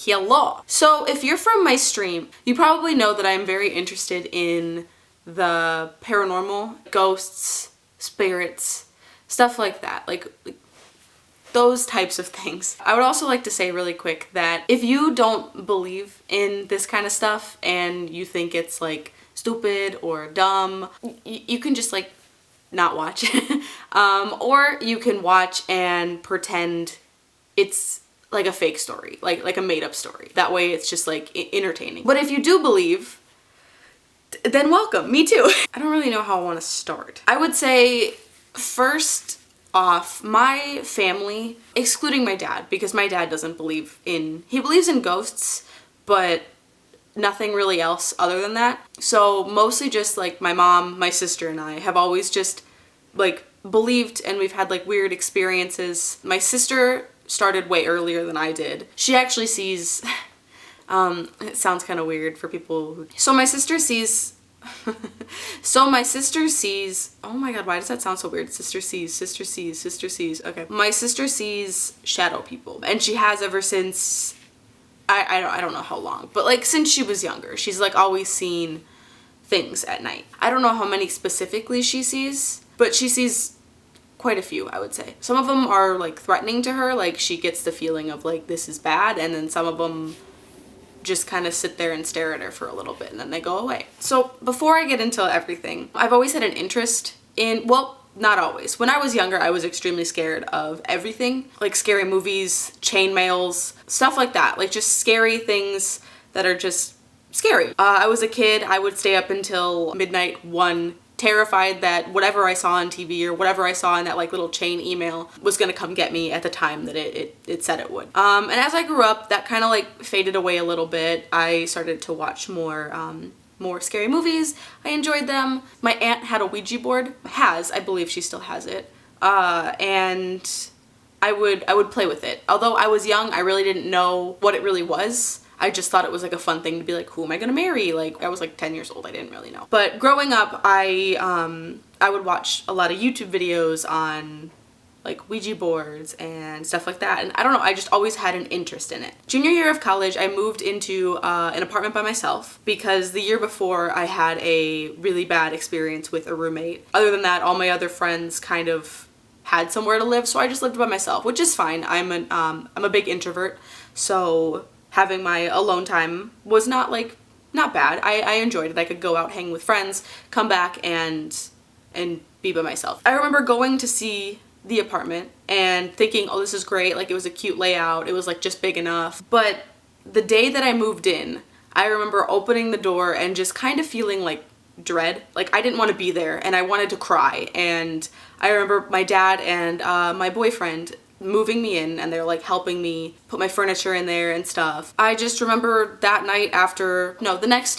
Hello. So if you're from my stream, you probably know that I'm very interested in the paranormal, ghosts, spirits, stuff like that. Like those types of things. I would also like to say really quick that if you don't believe in this kind of stuff and you think it's like stupid or dumb, you can just like not watch. Or you can watch and pretend it's like a fake story, like a made up story. That way it's just like entertaining. But if you do believe, then welcome, me too. I don't really know how I want to start. I would say first off, my family, excluding my dad, because my dad doesn't believe in, he believes in ghosts, but nothing really else other than that. So mostly just like my mom, my sister, and I have always just like believed, and we've had like weird experiences. My sister started way earlier than I did. She actually sees, it sounds kind of weird for people who, so my sister sees, oh my god, why does that sound so weird? Sister sees, okay. My sister sees shadow people, and she has ever since, I don't know how long, but like since she was younger, she's like always seen things at night. I don't know how many specifically she sees, but she sees quite a few, I would say. Some of them are like threatening to her, like she gets the feeling of like this is bad, and then some of them just kind of sit there and stare at her for a little bit and then they go away. So before I get into everything, I've always had an interest in, well, not always. When I was younger, I was extremely scared of everything, like scary movies, chain mails, stuff like that, like just scary things that are just scary. I was a kid, I would stay up until midnight, 1, terrified that whatever I saw on TV or whatever I saw in that like little chain email was gonna come get me at the time that it said it would. And as I grew up, that kind of like faded away a little bit. I started to watch more scary movies. I enjoyed them. My aunt had a Ouija board. I believe she still has it. And I would play with it. Although I was young, I really didn't know what it really was. I just thought it was like a fun thing to be like, who am I gonna marry? Like I was like 10 years old, I didn't really know. But growing up, I would watch a lot of YouTube videos on like Ouija boards and stuff like that. And I don't know, I just always had an interest in it. Junior year of college, I moved into an apartment by myself because the year before I had a really bad experience with a roommate. Other than that, all my other friends kind of had somewhere to live, so I just lived by myself, which is fine. I'm a big introvert, so having my alone time was not bad. I enjoyed it. I could go out, hang with friends, come back and be by myself. I remember going to see the apartment and thinking, oh, this is great. Like it was a cute layout. It was like just big enough. But the day that I moved in, I remember opening the door and just kind of feeling like dread. Like I didn't want to be there and I wanted to cry. And I remember my dad and my boyfriend moving me in, and they're like helping me put my furniture in there and stuff. I just remember that night the next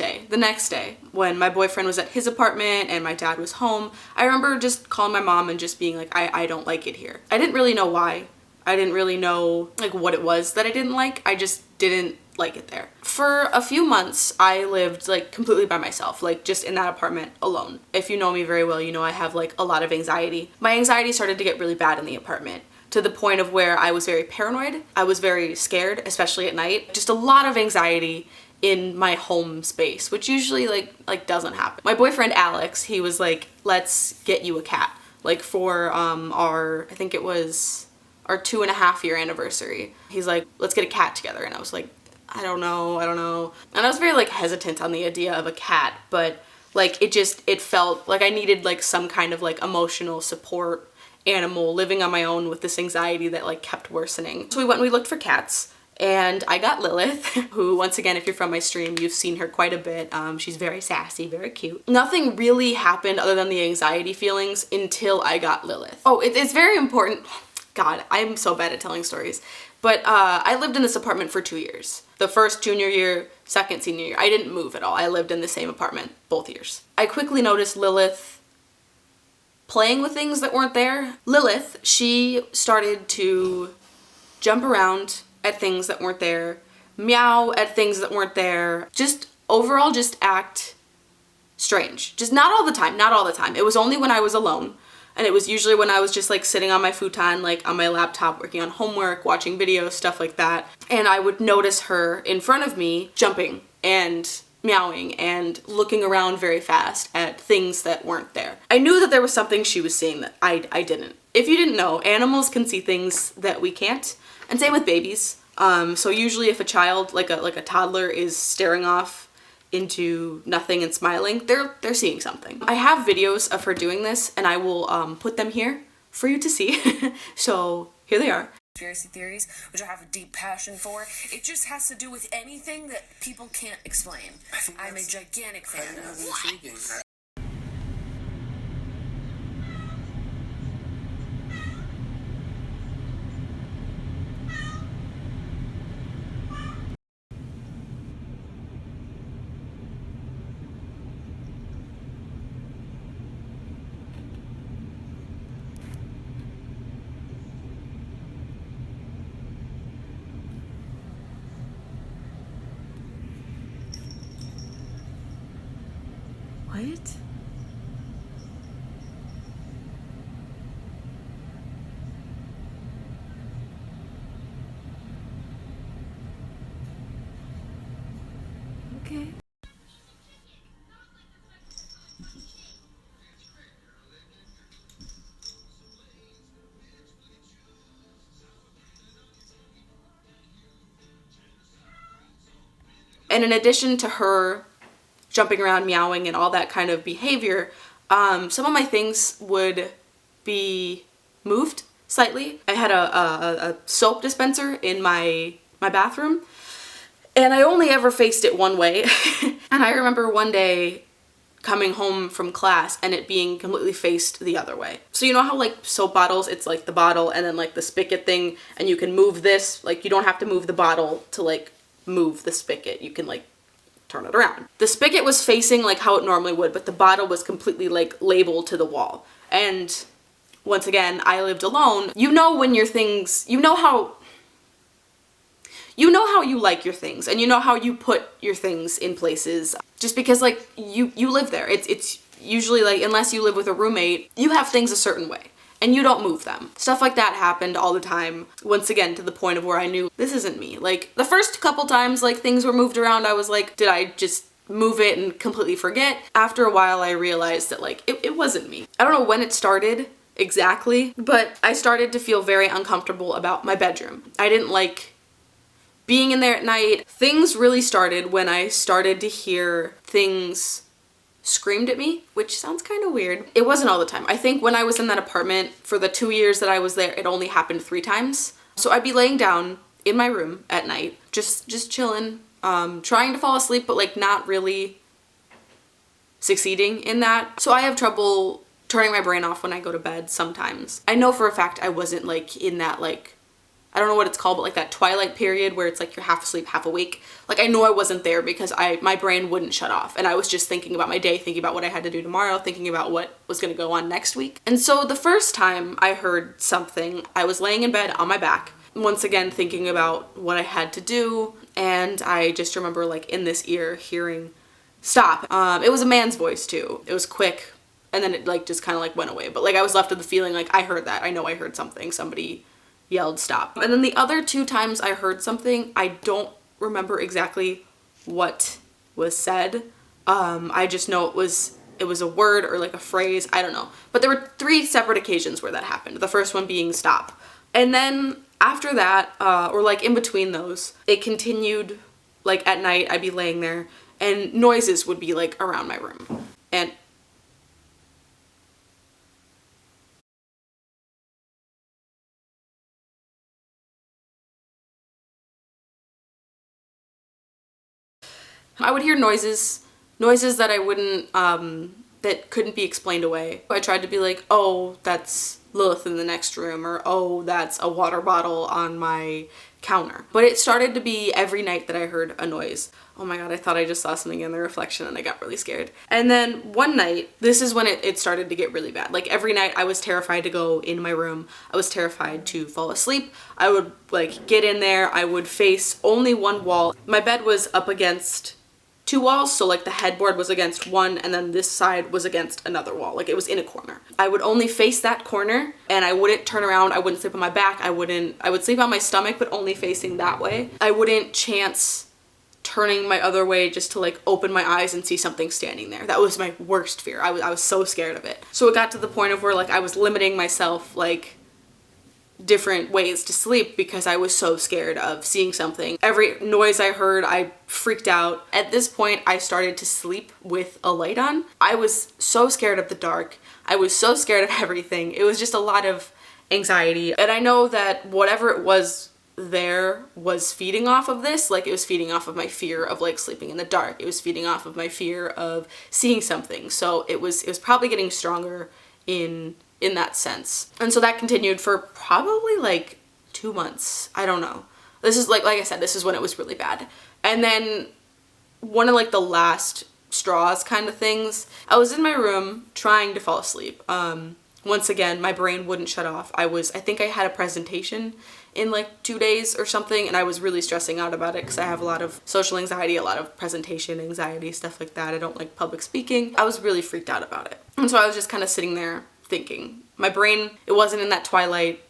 day when my boyfriend was at his apartment and my dad was home, I remember just calling my mom and just being like, I don't like it here. I didn't really know why. I didn't really know like what it was that I didn't like. I just didn't like it there. For a few months, I lived like completely by myself, like just in that apartment alone. If you know me very well, you know I have like a lot of anxiety. My anxiety started to get really bad in the apartment, to the point of where I was very paranoid. I was very scared, especially at night. Just a lot of anxiety in my home space, which usually like doesn't happen. My boyfriend Alex, he was like, let's get you a cat. Like for I think it was our 2.5-year anniversary. He's like, let's get a cat together. And I was like, I don't know. And I was very like hesitant on the idea of a cat, but like it felt like I needed like some kind of like emotional support animal living on my own with this anxiety that like kept worsening. So we went and we looked for cats, and I got Lilith, who once again, if you're from my stream, you've seen her quite a bit. She's very sassy, very cute. Nothing really happened other than the anxiety feelings until I got Lilith. Oh, it's very important. God, I'm so bad at telling stories. But I lived in this apartment for 2 years. The first junior year, second senior year. I didn't move at all. I lived in the same apartment both years. I quickly noticed Lilith playing with things that weren't there. Lilith, she started to jump around at things that weren't there, meow at things that weren't there, just overall just act strange. Just not all the time. It was only when I was alone. And it was usually when I was just like sitting on my futon, like on my laptop, working on homework, watching videos, stuff like that. And I would notice her in front of me jumping and meowing and looking around very fast at things that weren't there. I knew that there was something she was seeing that I didn't. If you didn't know, animals can see things that we can't, and same with babies. So usually if a child, like a toddler, is staring off into nothing and smiling, they're seeing something. I have videos of her doing this, and I will put them here for you to see. So here they are. Conspiracy theories, which I have a deep passion for. It just has to do with anything that people can't explain. I'm a gigantic fan of intriguing. What? Okay. And in addition to her jumping around, meowing, and all that kind of behavior, some of my things would be moved slightly. I had a soap dispenser in my bathroom, and I only ever faced it one way. And I remember one day coming home from class and it being completely faced the other way. So you know how like soap bottles, it's like the bottle and then like the spigot thing, and you can move this, like you don't have to move the bottle to like move the spigot. You can like turn it around. The spigot was facing like how it normally would, but the bottle was completely like labeled to the wall. And once again, I lived alone. You know when your things, you know how you like your things, and you know how you put your things in places just because like you live there. It's usually like, unless you live with a roommate, you have things a certain way and you don't move them. Stuff like that happened all the time. Once again, to the point of where I knew this isn't me. Like the first couple times like things were moved around, I was like, did I just move it and completely forget? After a while I realized that like it wasn't me. I don't know when it started exactly, but I started to feel very uncomfortable about my bedroom. I didn't like being in there at night. Things really started when I started to hear things screamed at me, which sounds kind of weird. It wasn't all the time. I think when I was in that apartment for the 2 years that I was there, it only happened 3 times. So I'd be laying down in my room at night, just chilling, trying to fall asleep, but like not really succeeding in that. So I have trouble turning my brain off when I go to bed sometimes. I know for a fact I wasn't like in that like, I don't know what it's called, but like that twilight period where it's like you're half asleep, half awake. Like I know I wasn't there because my brain wouldn't shut off, and I was just thinking about my day, thinking about what I had to do tomorrow, thinking about what was gonna go on next week. And so the first time I heard something, I was laying in bed on my back, once again thinking about what I had to do, and I just remember like in this ear hearing, stop. It was a man's voice too. It was quick, and then it like just kind of like went away. But like I was left with the feeling like I heard that. I know I heard something. Somebody yelled stop. And then the other 2 times I heard something, I don't remember exactly what was said. I just know it was a word or like a phrase, I don't know. But there were 3 separate occasions where that happened. The first one being stop. And then after that, or like in between those, it continued like at night. I'd be laying there and noises would be like around my room. And I would hear noises that I wouldn't, that couldn't be explained away. I tried to be like, oh, that's Lilith in the next room, or oh, that's a water bottle on my counter. But it started to be every night that I heard a noise. Oh my god, I thought I just saw something in the reflection and I got really scared. And then one night, this is when it started to get really bad. Like every night I was terrified to go in my room. I was terrified to fall asleep. I would like get in there, I would face only one wall. My bed was up against two walls, so like the headboard was against one and then this side was against another wall. Like it was in a corner. I would only face that corner and I wouldn't turn around. I wouldn't sleep on my back. I would sleep on my stomach, but only facing that way. I wouldn't chance turning my other way just to like open my eyes and see something standing there. That was my worst fear. I was so scared of it. So it got to the point of where like I was limiting myself like different ways to sleep because I was so scared of seeing something. Every noise I heard, I freaked out. At this point, I started to sleep with a light on. I was so scared of the dark. I was so scared of everything. It was just a lot of anxiety. And I know that whatever it was there was feeding off of this. Like it was feeding off of my fear of like sleeping in the dark. It was feeding off of my fear of seeing something. So it was probably getting stronger in that sense. And so that continued for probably like 2 months. I don't know. This is like I said, this is when it was really bad. And then one of like the last straws kind of things, I was in my room trying to fall asleep. Once again, my brain wouldn't shut off. I think I had a presentation in like 2 days or something, and I was really stressing out about it because I have a lot of social anxiety, a lot of presentation anxiety, stuff like that. I don't like public speaking. I was really freaked out about it. And so I was just kind of sitting there thinking. My brain, it wasn't in that twilight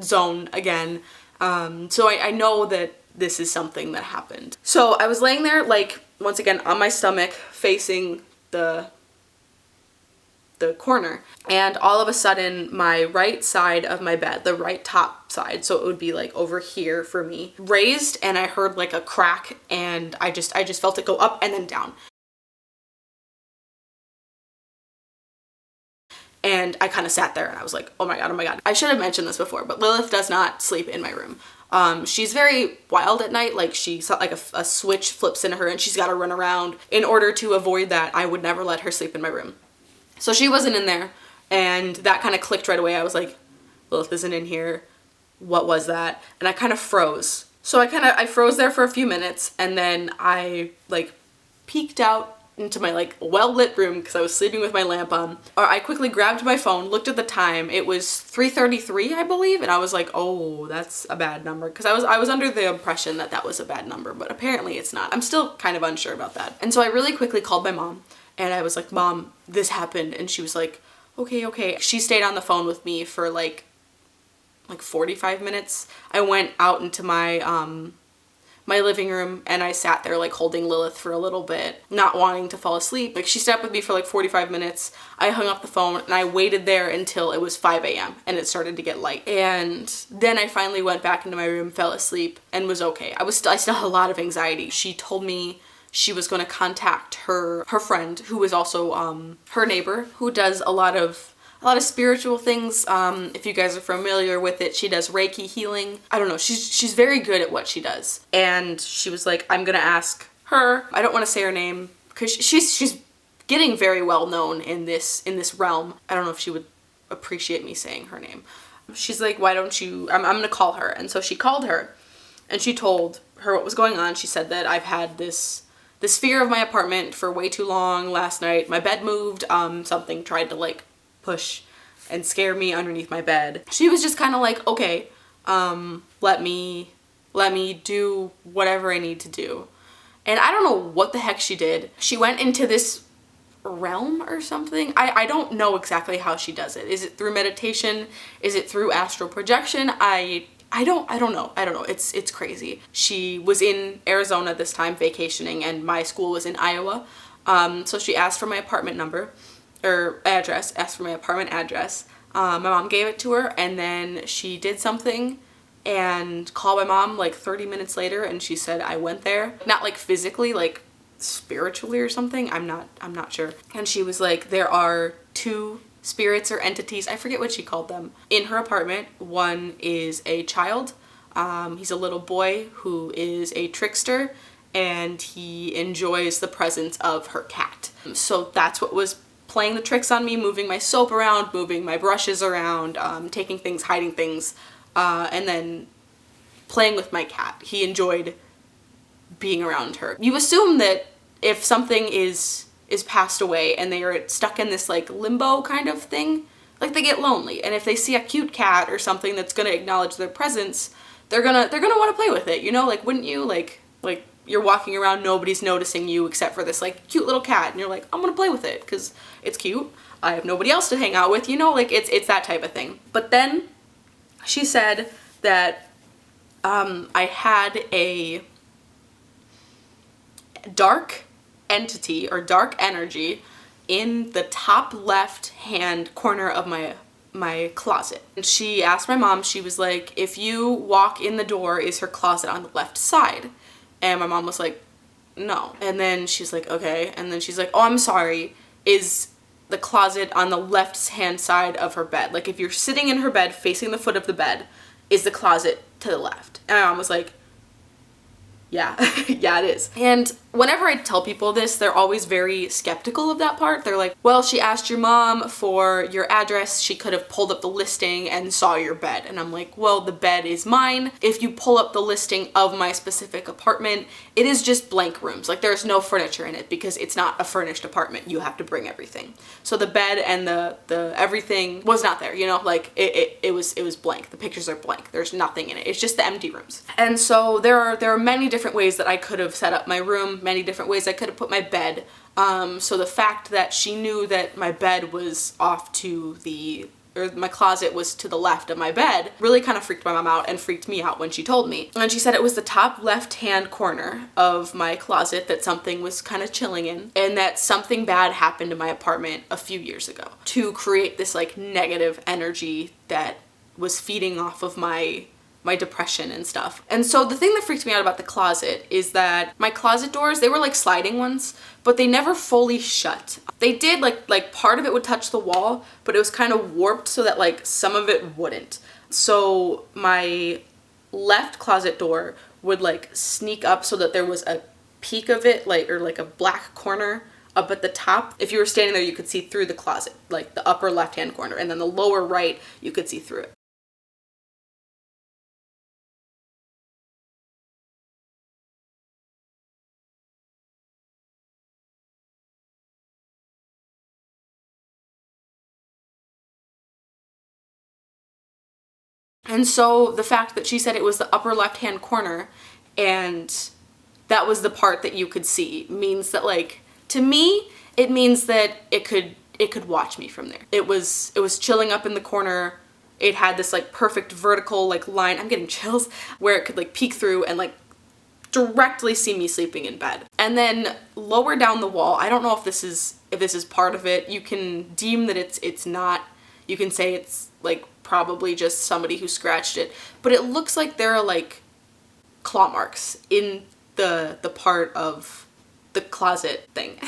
zone again. So I know that this is something that happened. So I was laying there, like, once again, on my stomach, facing the corner. And all of a sudden, my right side of my bed, the right top side, so it would be like over here for me, raised, and I heard like a crack, and I just felt it go up and then down. And I kind of sat there and I was like, oh my God, oh my God. I should have mentioned this before, but Lilith does not sleep in my room. She's very wild at night. Like she's like a switch flips in her and she's got to run around. In order to avoid that, I would never let her sleep in my room. So she wasn't in there, and that kind of clicked right away. I was like, Lilith isn't in here. What was that? And I kind of froze. So I froze there for a few minutes, and then I like peeked out into my like well-lit room because I was sleeping with my lamp on. Or I quickly grabbed my phone, looked at the time. It was 3:33, I believe, and I was like, oh, that's a bad number, because I was under the impression that was a bad number, but apparently it's not. I'm still kind of unsure about that. And so I really quickly called my mom, and I was like, Mom, this happened. And she was like, okay. She stayed on the phone with me for like 45 minutes. I went out into my my living room, and I sat there like holding Lilith for a little bit, not wanting to fall asleep. Like she stayed up with me for like 45 minutes. I hung up the phone and I waited there until it was 5 a.m. and it started to get light. And then I finally went back into my room, fell asleep, and was okay. I still had a lot of anxiety. She told me she was going to contact her friend, who was also her neighbor, who does a lot of spiritual things. If you guys are familiar with it, she does Reiki healing. I don't know, she's very good at what she does. And she was like, I'm gonna ask her. I don't want to say her name because she's getting very well known in this realm. I don't know if she would appreciate me saying her name. She's like, why don't you, I'm gonna call her. And so she called her and she told her what was going on. She said that I've had this fear of my apartment for way too long. Last night my bed moved, something tried to like push and scare me underneath my bed. She was just kind of like, okay, let me do whatever I need to do. And I don't know what the heck she did. She went into this realm or something. I don't know exactly how she does it. Is it through meditation? Is it through astral projection? I don't know. It's crazy. She was in Arizona this time vacationing, and my school was in Iowa. So she asked for my apartment number or address, asked for my apartment address. My mom gave it to her, and then she did something and called my mom like 30 minutes later, and she said I went there. Not like physically, like spiritually or something. I'm not sure. And she was like, there are 2 spirits or entities, I forget what she called them, in her apartment. One is a child. He's a little boy who is a trickster, and he enjoys the presence of her cat. So that's what was playing the tricks on me, moving my soap around, moving my brushes around, taking things, hiding things, and then playing with my cat. He enjoyed being around her. You assume that if something is passed away and they are stuck in this like limbo kind of thing, like they get lonely, and if they see a cute cat or something that's gonna acknowledge their presence, they're gonna want to play with it, you know? Like, wouldn't you? Like you're walking around, nobody's noticing you except for this like cute little cat, and you're like, I'm gonna play with it because it's cute. I have nobody else to hang out with, you know, like it's that type of thing. But then she said that I had a dark entity or dark energy in the top left hand corner of my closet. And she asked my mom, she was like, if you walk in the door, is her closet on the left side? And my mom was like, no. And then she's like, okay. And then she's like, oh, I'm sorry, is the closet on the left hand side of her bed? Like if you're sitting in her bed facing the foot of the bed, is the closet to the left? And my mom was like, yeah, yeah, it is. And whenever I tell people this, they're always very skeptical of that part. They're like, well, she asked your mom for your address. She could have pulled up the listing and saw your bed. And I'm like, well, the bed is mine. If you pull up the listing of my specific apartment, it is just blank rooms. Like there's no furniture in it because it's not a furnished apartment. You have to bring everything. So the bed and the everything was not there, you know, like it was blank. The pictures are blank. There's nothing in it. It's just the empty rooms. And so there are many different ways that I could have set up my room, many different ways I could have put my bed. So the fact that she knew that my bed was off to or my closet was to the left of my bed really kind of freaked my mom out and freaked me out when she told me. And she said it was the top left-hand corner of my closet that something was kind of chilling in, and that something bad happened to my apartment a few years ago to create this like negative energy that was feeding off of my depression and stuff. And so the thing that freaked me out about the closet is that my closet doors, they were like sliding ones, but they never fully shut. They did like part of it would touch the wall, but it was kind of warped so that like some of it wouldn't. So my left closet door would like sneak up so that there was a peak of it, like, or like a black corner up at the top. If you were standing there, you could see through the closet, like the upper left-hand corner, and then the lower right, you could see through it. And so the fact that she said it was the upper left-hand corner and that was the part that you could see means that, like, to me, it means that it could watch me from there. It was chilling up in the corner. It had this like perfect vertical like line, I'm getting chills, where it could like peek through and like directly see me sleeping in bed. And then lower down the wall, I don't know if this is part of it. You can deem that it's not. You can say it's like probably just somebody who scratched it, but it looks like there are like claw marks in the part of the closet thing.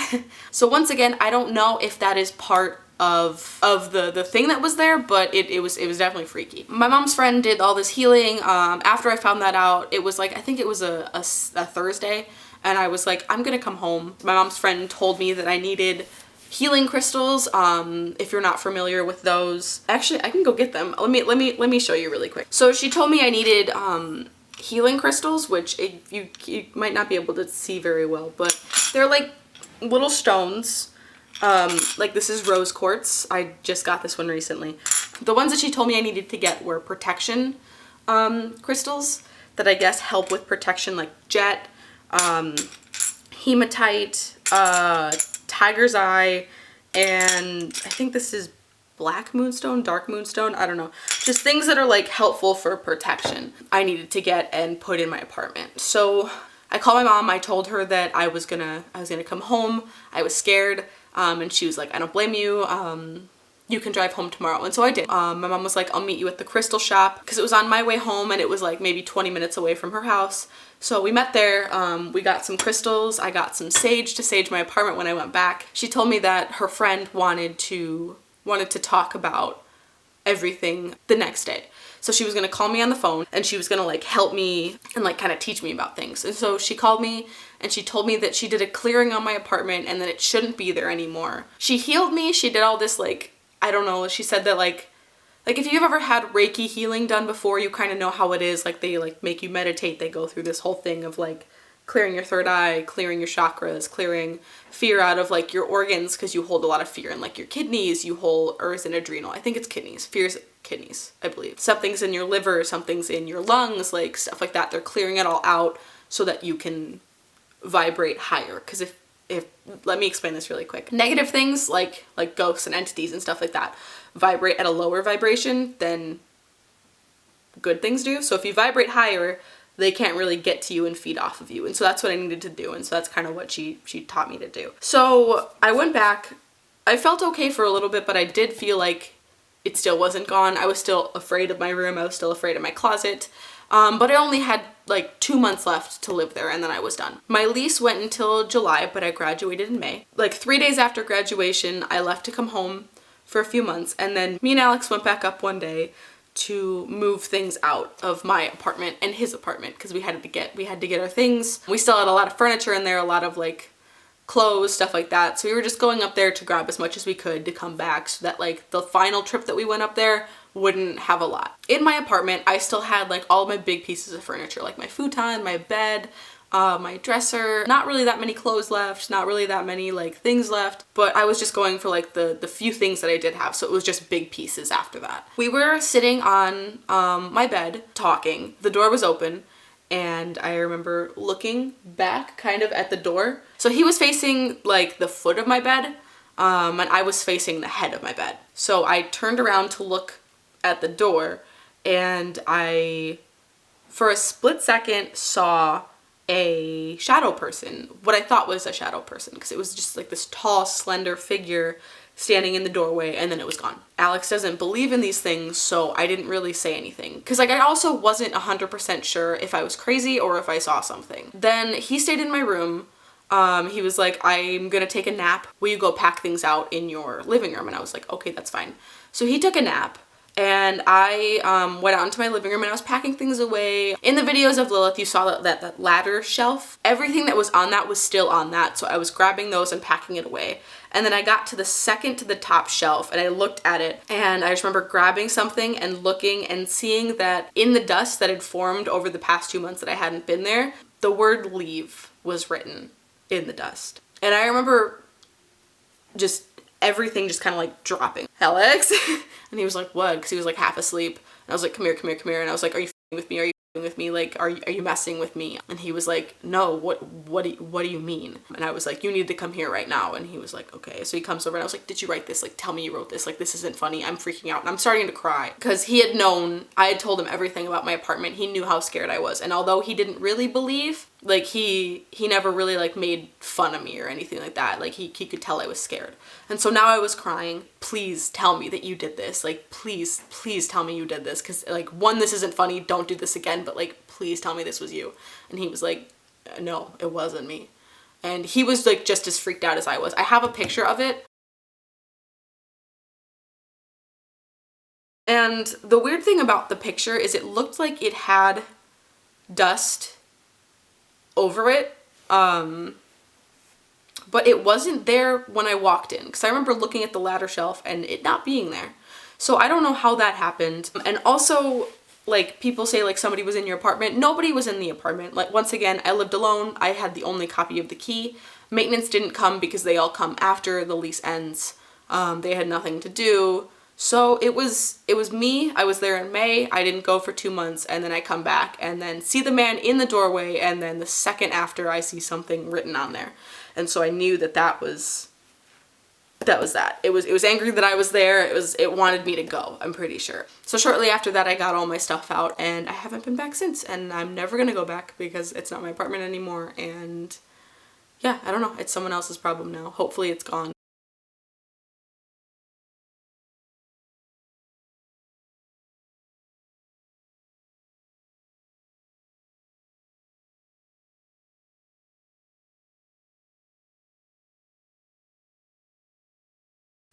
So once again, I don't know if that is part of the thing that was there, but it was definitely freaky. My mom's friend did all this healing. After I found that out, it was like, I think it was a Thursday, and I was like, I'm gonna come home. My mom's friend told me that I needed healing crystals. If you're not familiar with those, actually I can go get them. Let me show you really quick. So she told me I needed healing crystals, which you might not be able to see very well, but they're like little stones. Like this is rose quartz. I just got this one recently. The ones that she told me I needed to get were protection crystals that I guess help with protection, like jet, hematite, tiger's eye, and I think this is black moonstone, dark moonstone, I don't know. Just things that are like helpful for protection I needed to get and put in my apartment. So I called my mom. I told her that I was gonna come home. I was scared, and she was like, I don't blame you. You can drive home tomorrow. And so I did. My mom was like, I'll meet you at the crystal shop, because it was on my way home and it was like maybe 20 minutes away from her house. So we met there. We got some crystals. I got some sage to sage my apartment when I went back. She told me that her friend wanted to talk about everything the next day. So she was gonna call me on the phone and she was gonna like help me and like kind of teach me about things. And so she called me and she told me that she did a clearing on my apartment and that it shouldn't be there anymore. She healed me. She did all this like, I don't know, she said that like if you've ever had Reiki healing done before, you kind of know how it is. Like they like make you meditate. They go through this whole thing of like clearing your third eye, clearing your chakras, clearing fear out of like your organs, because you hold a lot of fear in like your kidneys, you hold, or is it adrenal? I think it's kidneys. Fear's kidneys, I believe. Something's in your liver, something's in your lungs, like stuff like that. They're clearing it all out so that you can vibrate higher. Because if let me explain this really quick. Negative things like ghosts and entities and stuff like that vibrate at a lower vibration than good things do. So if you vibrate higher, they can't really get to you and feed off of you. And so that's what I needed to do. And so that's kind of what she taught me to do. So I went back. I felt okay for a little bit, but I did feel like it still wasn't gone. I was still afraid of my room. I was still afraid of my closet. But I only had like 2 months left to live there and then I was done. My lease went until July, but I graduated in May. Like 3 days after graduation, I left to come home for a few months, and then me and Alex went back up one day to move things out of my apartment and his apartment because we had to get our things. We still had a lot of furniture in there, a lot of like clothes, stuff like that. So we were just going up there to grab as much as we could to come back so that like the final trip that we went up there wouldn't have a lot. In my apartment, I still had like all my big pieces of furniture, like my futon, my bed, my dresser. Not really that many clothes left, not really that many like things left, but I was just going for like the few things that I did have, so it was just big pieces after that. We were sitting on my bed talking. The door was open and I remember looking back kind of at the door. So he was facing like the foot of my bed and I was facing the head of my bed. So I turned around to look at the door and I, for a split second, saw a shadow person, what I thought was a shadow person, because it was just like this tall, slender figure standing in the doorway, and then it was gone. Alex doesn't believe in these things, so I didn't really say anything. Because like I also wasn't 100% sure if I was crazy or if I saw something. Then he stayed in my room. He was like, I'm gonna take a nap. Will you go pack things out in your living room? And I was like, okay, that's fine. So he took a nap. And I went out into my living room and I was packing things away. In the videos of Lilith, you saw that ladder shelf. Everything that was on that was still on that. So I was grabbing those and packing it away. And then I got to the second to the top shelf and I looked at it. And I just remember grabbing something and looking and seeing that in the dust that had formed over the past 2 months that I hadn't been there, the word leave was written in the dust. And I remember just everything just kind of like dropping. Alex? And he was like, what? Because he was like half asleep. And I was like, come here, come here, come here. And I was like, are you f***ing with me? Are you f***ing with me? Like, are you messing with me? And he was like, no, what do you mean? And I was like, you need to come here right now. And he was like, okay. So he comes over and I was like, did you write this? Like, tell me you wrote this. Like, this isn't funny. I'm freaking out. And I'm starting to cry. Because he had known, I had told him everything about my apartment. He knew how scared I was. And although he didn't really believe, like he never really like made fun of me or anything like that. Like he could tell I was scared. And so now I was crying. Please tell me that you did this. Like, please tell me you did this. Cause like, one, this isn't funny. Don't do this again. But like, please tell me this was you. And he was like, no, it wasn't me. And he was like just as freaked out as I was. I have a picture of it. And the weird thing about the picture is it looked like it had dust over it, but it wasn't there when I walked in, because I remember looking at the ladder shelf and it not being there. So I don't know how that happened. And also, like, people say like somebody was in your apartment. Nobody was in the apartment. Like, once again, I lived alone. I had the only copy of the key. Maintenance didn't come because they all come after the lease ends. They had nothing to do. So it was me. I was there in May. I didn't go for 2 months, and then I come back and then see the man in the doorway, and then the second after I see something written on there. And so I knew that was that. It was angry that I was there. It wanted me to go, I'm pretty sure. So shortly after that I got all my stuff out and I haven't been back since, and I'm never gonna go back because it's not my apartment anymore, and yeah, I don't know. It's someone else's problem now. Hopefully it's gone.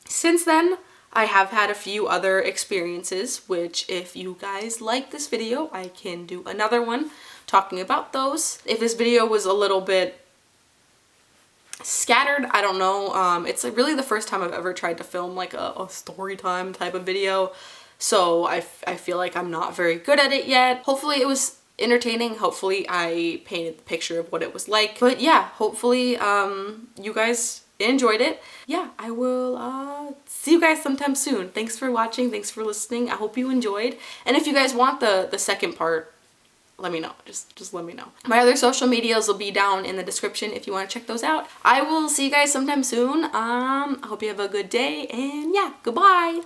Since then, I have had a few other experiences, which if you guys like this video, I can do another one talking about those. If this video was a little bit scattered, I don't know. It's like really the first time I've ever tried to film like a story time type of video, so I feel like I'm not very good at it yet. Hopefully it was entertaining. Hopefully I painted the picture of what it was like. But yeah, hopefully you guys enjoyed it. Yeah, I will see you guys sometime soon. Thanks for watching. Thanks for listening. I hope you enjoyed. And if you guys want the second part let me know. Just let me know. My other social medias will be down in the description if you want to check those out. I will see you guys sometime soon. I hope you have a good day, and yeah, goodbye.